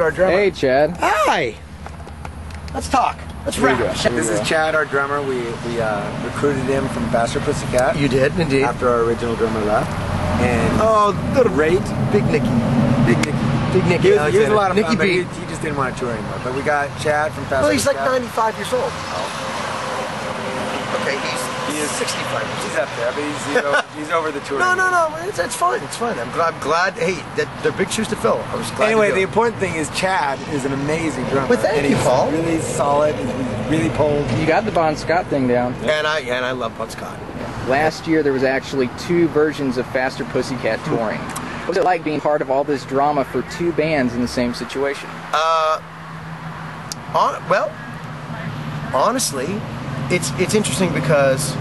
Our drummer. Hey, Chad. Hi. Let's talk. Let's rap. This is Chad, our drummer. We recruited him from Faster Pussycat. You did, indeed. After our original drummer left. And the rate Big Nicky. Big Nicky. Big Nicky. He was a lot of Nicky fun, but B. he just didn't want to tour anymore. But we got Chad from Faster Well, he's like Pussycat. 95 years old. Okay, He is 65. He's up there, but he's over the tour. No, it's fine. It's fine. I'm glad. Hey, that they're big shoes to fill. I was glad. Anyway, to do the it. important thing is Chad is an amazing drummer. But thank you, he's Paul. Really solid. He's really pulled. You got the Bon Scott thing down. And I love Bon Scott. Last year, there was actually 2 versions of Faster Pussycat touring. What was it like being part of all this drama for 2 bands in the same situation? Well, honestly, it's interesting because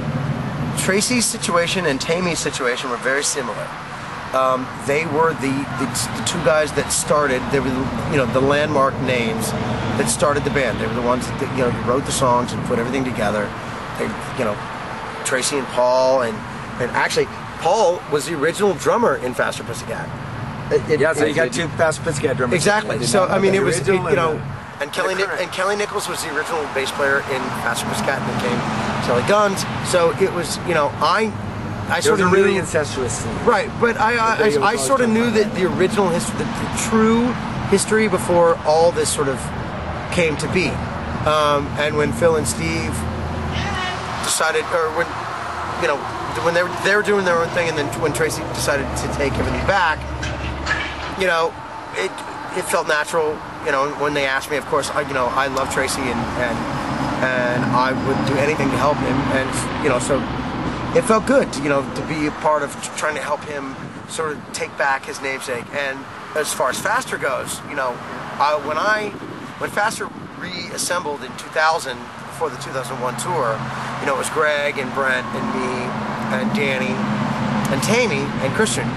Tracy's situation and Tammy's situation were very similar. They were the 2 guys that started. They were the landmark names that started the band. They were the ones that wrote the songs and put everything together. They, Tracy and Paul and actually Paul was the original drummer in Faster Pussycat. So you got 2 Faster Pussycat drummers. Exactly. So I mean, it was and Kelly Nichols was the original bass player in Faster Pussycat and became Kelly Guns. So it was I sort of really knew, incestuous scene. Right, but I sort of knew that the original history, the true history before all this sort of came to be. And when Phil and Steve decided, or when they were doing their own thing, and then when Tracy decided to take everything back, it felt natural. When they asked me, of course, I love Tracy and I would do anything to help him, and so it felt good to be a part of trying to help him sort of take back his namesake. And as far as Faster goes, when Faster reassembled in 2000 for the 2001 tour, it was Greg and Brent and me and Danny and Tammy and Christian.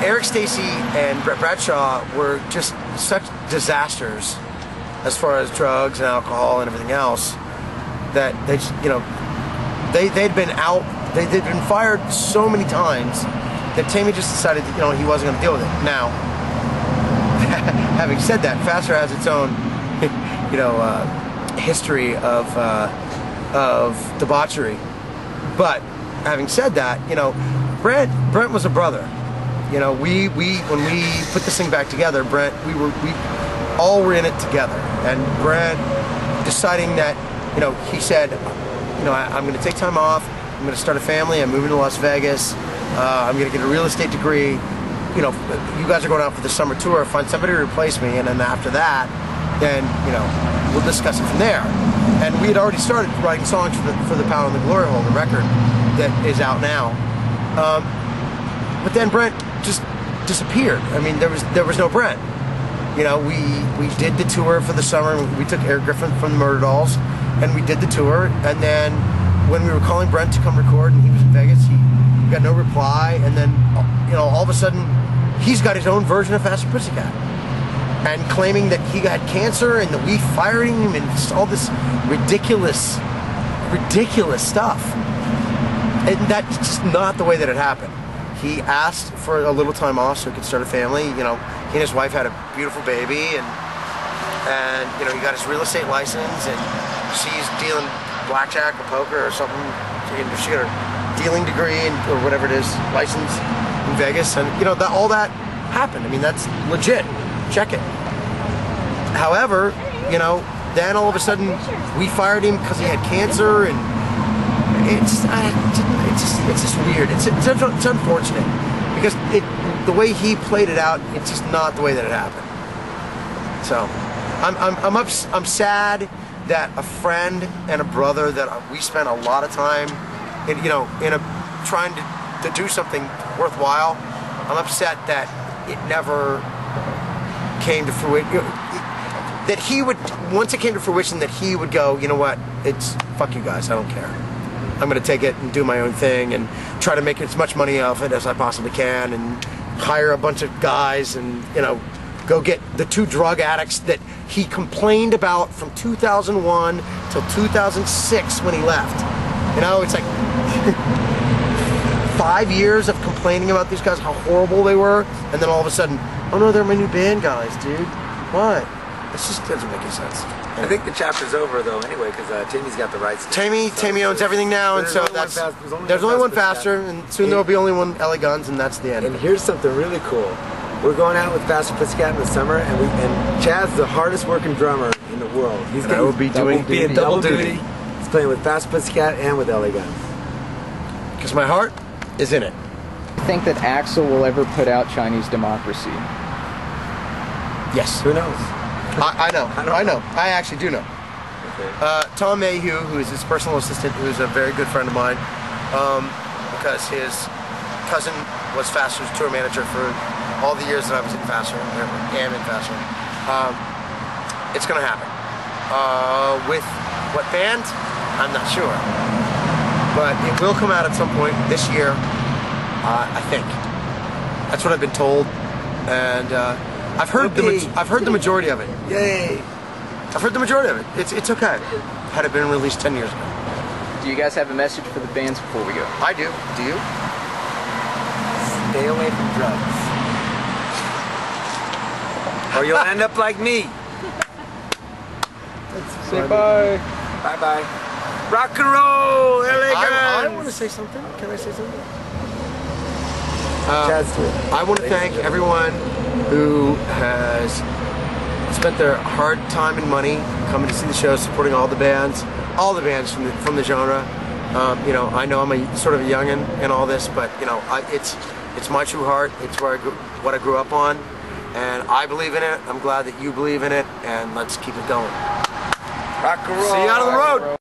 Eric Stacey and Brett Bradshaw were just such disasters as far as drugs and alcohol and everything else that they just, they'd been out, they'd been fired so many times that Tammy just decided that, he wasn't going to deal with it. Now, having said that, Faster has its own, history of debauchery. But having said that, Brent was a brother. When we put this thing back together, Brent, we all were in it together. And Brent deciding that, he said, I'm going to take time off. I'm going to start a family. I'm moving to Las Vegas. I'm going to get a real estate degree. You guys are going out for the summer tour. Find somebody to replace me, and then after that, then we'll discuss it from there. And we had already started writing songs for the Power and the Glory Hole, the record that is out now. But then Brent just disappeared. I mean, there was no Brent. We did the tour for the summer. We took Eric Griffin from the Murder Dolls, and we did the tour. And then when we were calling Brent to come record, and he was in Vegas, he got no reply. And then all of a sudden, he's got his own version of Faster Pussycat, and claiming that he got cancer and that we fired him and just all this ridiculous stuff. And that's just not the way that it happened. He asked for a little time off so he could start a family. He and his wife had a beautiful baby, and he got his real estate license, and she's dealing blackjack or poker or something. She got her dealing degree or whatever it is, license in Vegas, and all that happened. I mean, that's legit. Check it. However, then all of a sudden we fired him because he had cancer, and it's just weird. It's unfortunate because the way he played it out, it's just not the way that it happened. So I'm sad that a friend and a brother that we spent a lot of time trying to do something worthwhile. I'm upset that it never came to fruition. That he would, once it came to fruition, that he would go, it's fuck you guys, I don't care. I'm going to take it and do my own thing and try to make as much money off it as I possibly can, and hire a bunch of guys and, go get the 2 drug addicts that he complained about from 2001 till 2006 when he left. It's like, 5 years of complaining about these guys, how horrible they were, and then all of a sudden, oh no, they're my new band guys, dude. What? It just doesn't make any sense. I think the chapter's over though, anyway, because Tammy's got the rights. Tammy owns everything now, and so there's only one Faster, and soon there will be only one LA Guns, and that's the end. And here's something really cool. We're going out with Faster Pussycat in the summer, and Chad's the hardest working drummer in the world. He's I will be doing double duty. He's playing with Faster Pussycat and with LA Guns. Because my heart is in it. I think that Axl will ever put out Chinese Democracy. Yes. Who knows? I know. I actually do know. Okay. Tom Mayhew, who is his personal assistant, who's a very good friend of mine, because his cousin was Faster's tour manager for all the years that I was in Faster, or am in Faster. It's going to happen. With what band? I'm not sure. But it will come out at some point this year, I think. That's what I've been told, and I've heard the majority of it. Yay! I've heard the majority of it. It's okay. Had it been released 10 years ago. Do you guys have a message for the bands before we go? I do. Do you? Stay away from drugs, or you'll end up like me. Say bye. Bye bye. Rock and roll, LA I Guns. want to say something. Can I say something? Chad's doing it. I want to thank everyone who has spent their hard time and money coming to see the show, supporting all the bands from the genre. You know, I know I'm a sort of a youngin' in all this, but you know, it's my true heart. It's what I grew up on, and I believe in it. I'm glad that you believe in it, and let's keep it going. Rock and roll. See you out on the road.